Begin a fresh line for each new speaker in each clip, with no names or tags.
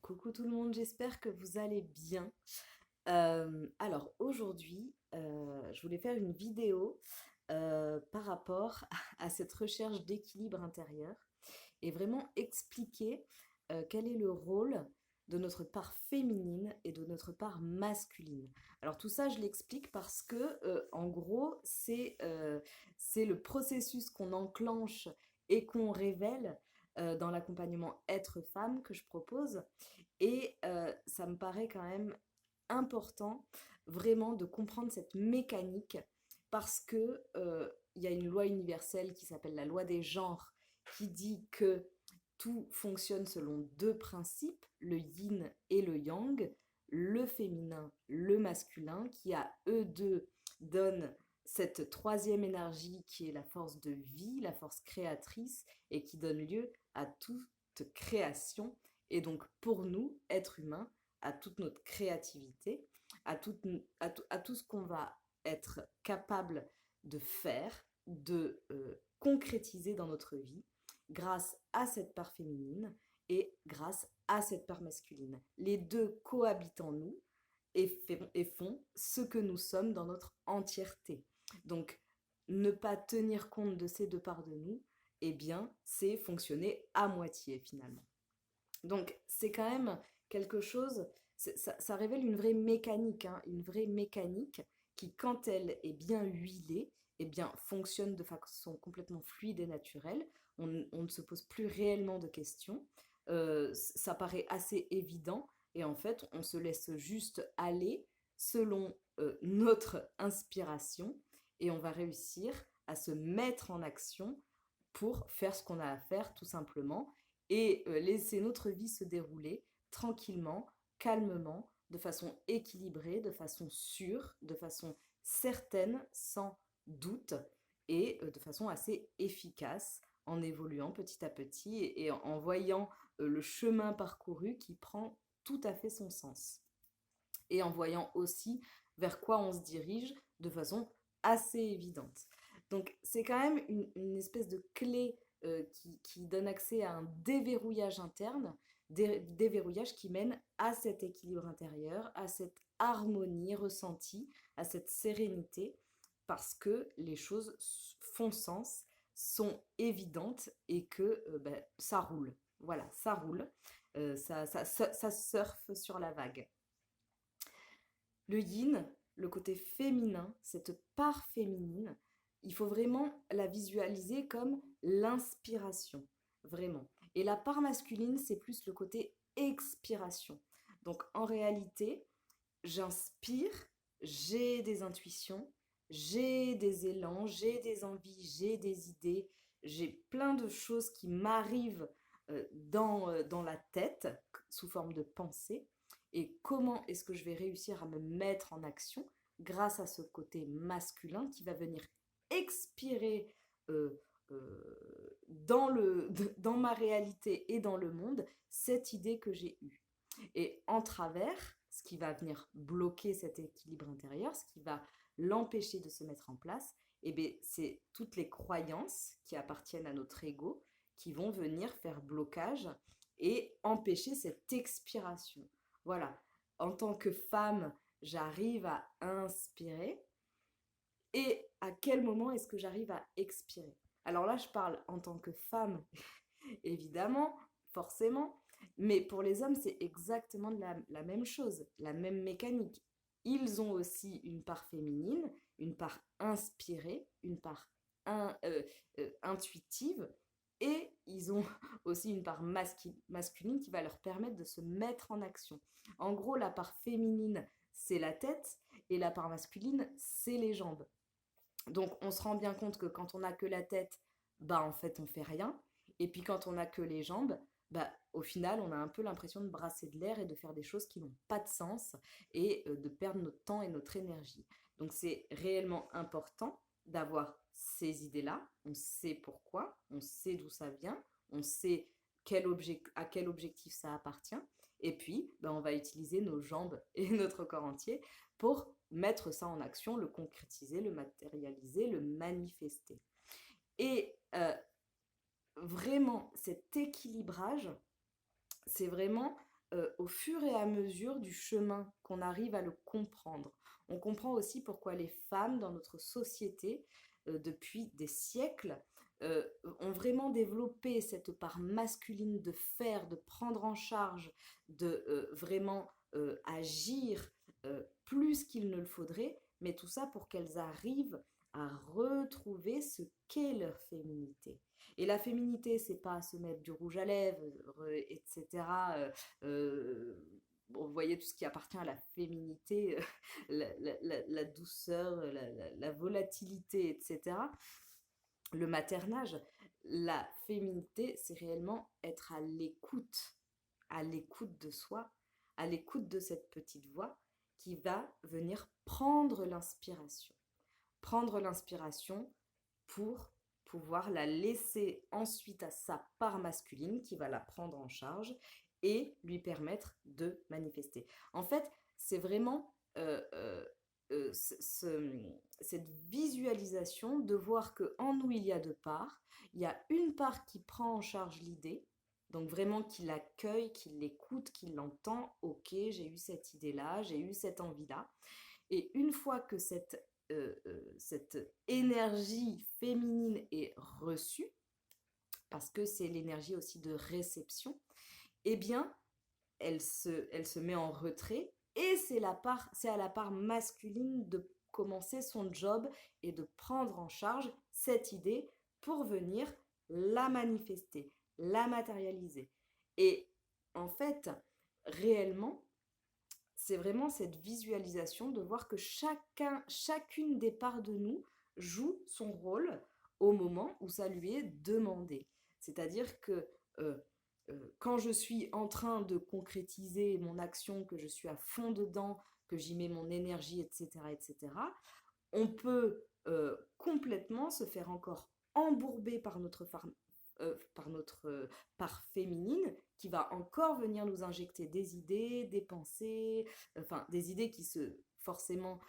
Coucou tout le monde, j'espère que vous allez bien. Alors aujourd'hui, je voulais faire une vidéo par rapport à cette recherche d'équilibre intérieur et vraiment expliquer quel est le rôle de notre part féminine et de notre part masculine. Alors tout ça, je l'explique parce que, en gros, c'est le processus qu'on enclenche et qu'on révèle dans l'accompagnement être-femme que je propose. Et ça me paraît quand même important vraiment de comprendre cette mécanique parce que il y a une loi universelle qui s'appelle la loi des genres qui dit que tout fonctionne selon deux principes, le yin et le yang, le féminin, le masculin, qui à eux deux donnent cette troisième énergie qui est la force de vie, la force créatrice et qui donne lieu à toute création. Et donc pour nous, êtres humains, à toute notre créativité, à tout ce qu'on va être capable de faire, de concrétiser dans notre vie, grâce à cette part féminine et grâce à cette part masculine. Les deux cohabitent en nous et font ce que nous sommes dans notre entièreté. Donc, ne pas tenir compte de ces deux parts de nous, eh bien, c'est fonctionner à moitié finalement. Donc, c'est quand même quelque chose, ça révèle une vraie mécanique, hein, une vraie mécanique qui, quand elle est bien huilée, eh bien, fonctionne de façon complètement fluide et naturelle. On ne se pose plus réellement de questions. Ça paraît assez évident et en fait, on se laisse juste aller selon notre inspiration et on va réussir à se mettre en action pour faire ce qu'on a à faire tout simplement et laisser notre vie se dérouler tranquillement, calmement, de façon équilibrée, de façon sûre, de façon certaine, sans doute, et de façon assez efficace, en évoluant petit à petit et en voyant le chemin parcouru qui prend tout à fait son sens. Et en voyant aussi vers quoi on se dirige de façon assez évidente. Donc c'est quand même une espèce de clé qui donne accès à un déverrouillage interne, déverrouillage qui mène à cet équilibre intérieur, à cette harmonie ressentie, à cette sérénité, parce que les choses font sens, sont évidentes et que ben, ça roule. Voilà, ça roule, ça surfe sur la vague. Le yin, le côté féminin, cette part féminine, il faut vraiment la visualiser comme l'inspiration, vraiment. Et la part masculine, c'est plus le côté expiration. Donc en réalité, j'inspire, j'ai des intuitions, j'ai des élans, j'ai des envies, j'ai des idées, j'ai plein de choses qui m'arrivent dans la tête sous forme de pensée. Et comment est-ce que je vais réussir à me mettre en action grâce à ce côté masculin qui va venir expirer euh, dans ma réalité et dans le monde cette idée que j'ai eue. Et en travers, ce qui va venir bloquer cet équilibre intérieur, ce qui va l'empêcher de se mettre en place, eh bien, c'est toutes les croyances qui appartiennent à notre ego qui vont venir faire blocage et empêcher cette expiration. Voilà, en tant que femme, j'arrive à inspirer et à quel moment est-ce que j'arrive à expirer? Alors là, je parle en tant que femme, évidemment, forcément, mais pour les hommes, c'est exactement la même chose, la même mécanique. Ils ont aussi une part féminine, une part inspirée, une part intuitive, et ils ont aussi une part masculine qui va leur permettre de se mettre en action. En gros, la part féminine, c'est la tête, et la part masculine, c'est les jambes. Donc on se rend bien compte que quand on n'a que la tête, bah en fait on fait rien. Et puis quand on n'a que les jambes, bah au final on a un peu l'impression de brasser de l'air et de faire des choses qui n'ont pas de sens et de perdre notre temps et notre énergie. Donc c'est réellement important d'avoir ces idées-là. On sait pourquoi, on sait d'où ça vient, on sait à quel objectif ça appartient. Et puis, ben, on va utiliser nos jambes et notre corps entier pour mettre ça en action, le concrétiser, le matérialiser, le manifester. Et vraiment, cet équilibrage, c'est vraiment au fur et à mesure du chemin qu'on arrive à le comprendre. On comprend aussi pourquoi les femmes dans notre société, depuis des siècles, ont vraiment développé cette part masculine de faire, de prendre en charge, de vraiment agir plus qu'il ne le faudrait, mais tout ça pour qu'elles arrivent à retrouver ce qu'est leur féminité. Et la féminité, c'est pas se mettre du rouge à lèvres, etc. Bon, vous voyez tout ce qui appartient à la féminité, la douceur, la volatilité, etc. Le maternage, la féminité, c'est réellement être à l'écoute de soi, à l'écoute de cette petite voix qui va venir prendre l'inspiration. Prendre l'inspiration pour pouvoir la laisser ensuite à sa part masculine qui va la prendre en charge et lui permettre de manifester. En fait, c'est vraiment cette visualisation de voir qu'en nous, il y a deux parts. Il y a une part qui prend en charge l'idée, donc vraiment qui l'accueille, qui l'écoute, qui l'entend. Ok, j'ai eu cette idée-là, j'ai eu cette envie-là. Et une fois que cette énergie féminine est reçue, parce que c'est l'énergie aussi de réception, eh bien, elle se met en retrait et c'est à la part masculine de commencer son job et de prendre en charge cette idée pour venir la manifester, la matérialiser. Et en fait, réellement, c'est vraiment cette visualisation de voir que chacune des parts de nous joue son rôle au moment où ça lui est demandé. C'est-à-dire que euh, quand je suis en train de concrétiser mon action, que je suis à fond dedans, que j'y mets mon énergie, etc., etc., on peut complètement se faire encore embourber par notre part féminine qui va encore venir nous injecter des idées, des pensées, enfin des idées qui forcément,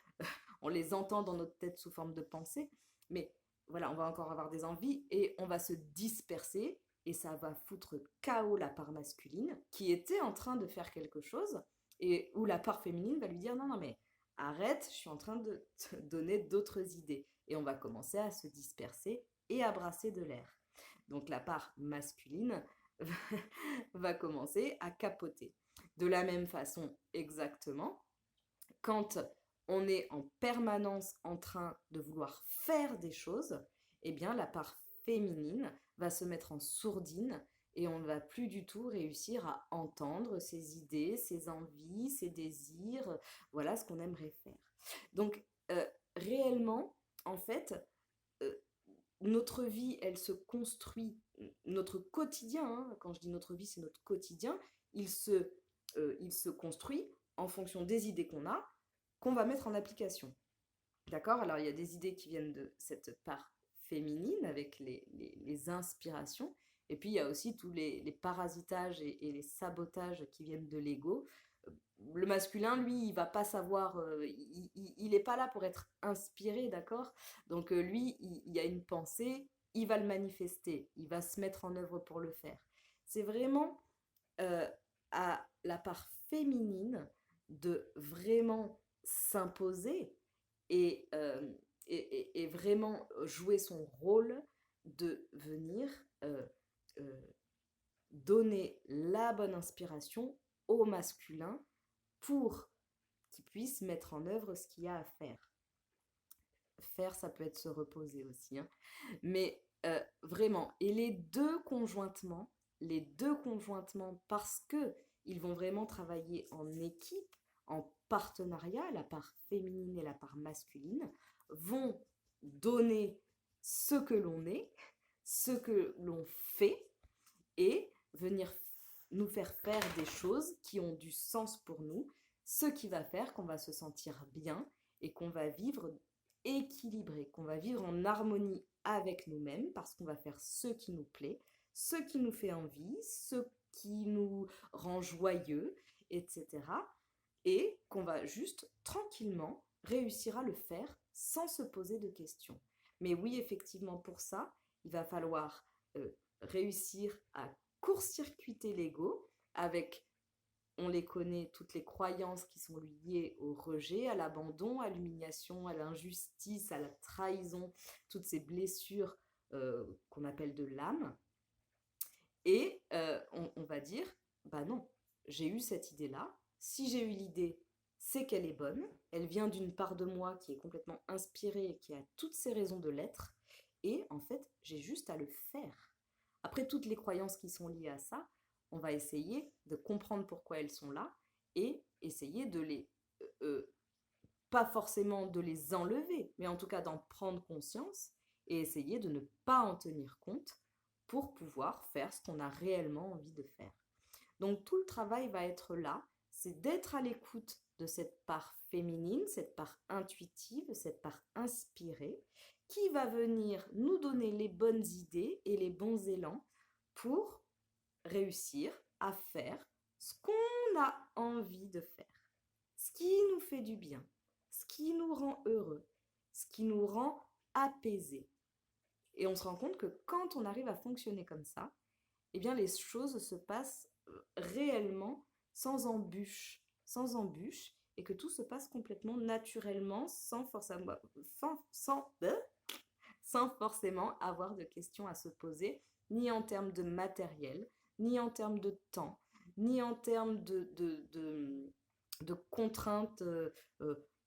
on les entend dans notre tête sous forme de pensées, mais voilà, on va encore avoir des envies et on va se disperser et ça va foutre KO la part masculine qui était en train de faire quelque chose et où la part féminine va lui dire non, non, mais arrête, je suis en train de te donner d'autres idées. Et on va commencer à se disperser et à brasser de l'air. Donc la part masculine va commencer à capoter. De la même façon, exactement, quand on est en permanence en train de vouloir faire des choses, eh bien la part féminine va se mettre en sourdine et on ne va plus du tout réussir à entendre ses idées, ses envies, ses désirs, voilà ce qu'on aimerait faire. Donc réellement, en fait, euh, notre vie, elle se construit, notre quotidien, hein, quand je dis notre vie, c'est notre quotidien, il se construit en fonction des idées qu'on va mettre en application. D'accord? Alors, il y a des idées qui viennent de cette part féminine avec les inspirations. Et puis, il y a aussi tous les parasitages et les sabotages qui viennent de l'ego. Le masculin, lui, il va pas savoir, il n'est pas là pour être inspiré, d'accord? Donc, lui, il y a une pensée, il va le manifester, il va se mettre en œuvre pour le faire. C'est vraiment euh, à la part féminine de vraiment s'imposer et, et vraiment jouer son rôle de venir euh, donner la bonne inspiration au masculin pour qu'il puisse mettre en œuvre ce qu'il y a à faire. Faire, ça peut être se reposer aussi, hein. Mais vraiment, et les deux conjointement, parce que ils vont vraiment travailler en équipe, en partenariat, la part féminine et la part masculine, vont donner ce que l'on est, ce que l'on fait, et venir nous faire faire des choses qui ont du sens pour nous, ce qui va faire qu'on va se sentir bien et qu'on va vivre équilibré, qu'on va vivre en harmonie avec nous-mêmes parce qu'on va faire ce qui nous plaît, ce qui nous fait envie, ce qui nous rend joyeux, etc. Et qu'on va juste tranquillement réussir à le faire sans se poser de questions. Mais oui, effectivement, pour ça, il va falloir réussir à court-circuiter l'ego avec on les connaît, toutes les croyances qui sont liées au rejet, à l'abandon, à l'humiliation, à l'injustice, à la trahison, toutes ces blessures qu'on appelle de l'âme. Et on va dire, bah non, j'ai eu cette idée-là. Si j'ai eu l'idée, c'est qu'elle est bonne. Elle vient d'une part de moi qui est complètement inspirée et qui a toutes ses raisons de l'être. Et en fait, j'ai juste à le faire. Après toutes les croyances qui sont liées à ça, on va essayer de comprendre pourquoi elles sont là et essayer de les... pas forcément de les enlever, mais en tout cas d'en prendre conscience et essayer de ne pas en tenir compte pour pouvoir faire ce qu'on a réellement envie de faire. Donc tout le travail va être là, c'est d'être à l'écoute de cette part féminine, cette part intuitive, cette part inspirée, qui va venir nous donner les bonnes idées et les bons élans pour réussir à faire ce qu'on a envie de faire, ce qui nous fait du bien, ce qui nous rend heureux, ce qui nous rend apaisés. Et on se rend compte que quand on arrive à fonctionner comme ça, eh bien les choses se passent réellement sans embûches, et que tout se passe complètement naturellement, sans forcément avoir de questions à se poser, ni en termes de matériel, ni en termes de temps, ni en termes de contraintes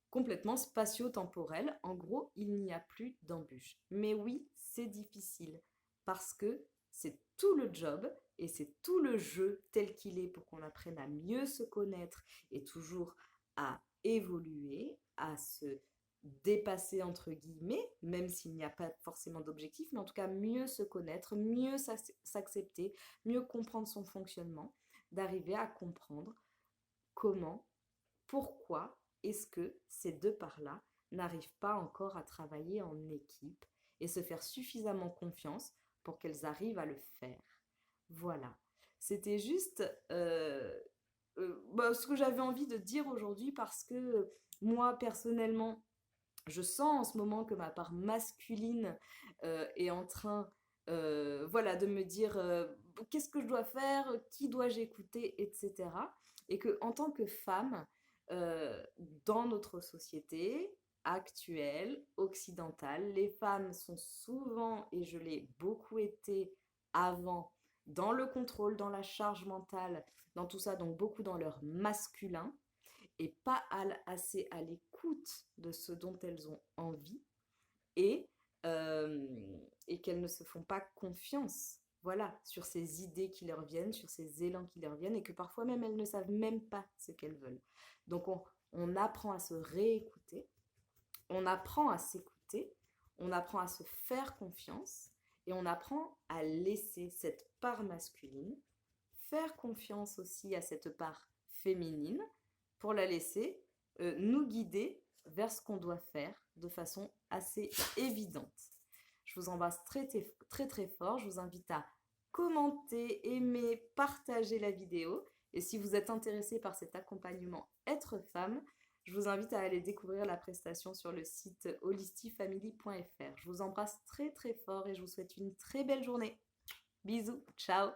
complètement spatio-temporelles. En gros, il n'y a plus d'embûches. Mais oui, c'est difficile parce que c'est tout le job et c'est tout le jeu tel qu'il est pour qu'on apprenne à mieux se connaître et toujours à évoluer, à se dépasser entre guillemets, même s'il n'y a pas forcément d'objectif, mais en tout cas mieux se connaître, mieux s'accepter, mieux comprendre son fonctionnement, d'arriver à comprendre comment, pourquoi est-ce que ces deux parts-là n'arrivent pas encore à travailler en équipe et se faire suffisamment confiance pour qu'elles arrivent à le faire. Voilà. C'était juste ce que j'avais envie de dire aujourd'hui parce que moi, personnellement, je sens en ce moment que ma part masculine est en train voilà, de me dire qu'est-ce que je dois faire, qui dois-je écouter, etc. Et que en tant que femme, dans notre société actuelle, occidentale, les femmes sont souvent, et je l'ai beaucoup été avant, dans le contrôle, dans la charge mentale, dans tout ça, donc beaucoup dans leur masculin et pas assez à l'écoute de ce dont elles ont envie et, et qu'elles ne se font pas confiance, voilà, sur ces idées qui leur viennent, sur ces élans qui leur viennent et que parfois même elles ne savent même pas ce qu'elles veulent. Donc on apprend à se réécouter, on apprend à s'écouter, on apprend à se faire confiance et on apprend à laisser cette part masculine, faire confiance aussi à cette part féminine pour la laisser nous guider vers ce qu'on doit faire de façon assez évidente. Je vous embrasse très très très fort. Je vous invite à commenter, aimer, partager la vidéo. Et si vous êtes intéressé par cet accompagnement Être Femme, je vous invite à aller découvrir la prestation sur le site holistifamily.fr. Je vous embrasse très très fort et je vous souhaite une très belle journée. Bisous, ciao!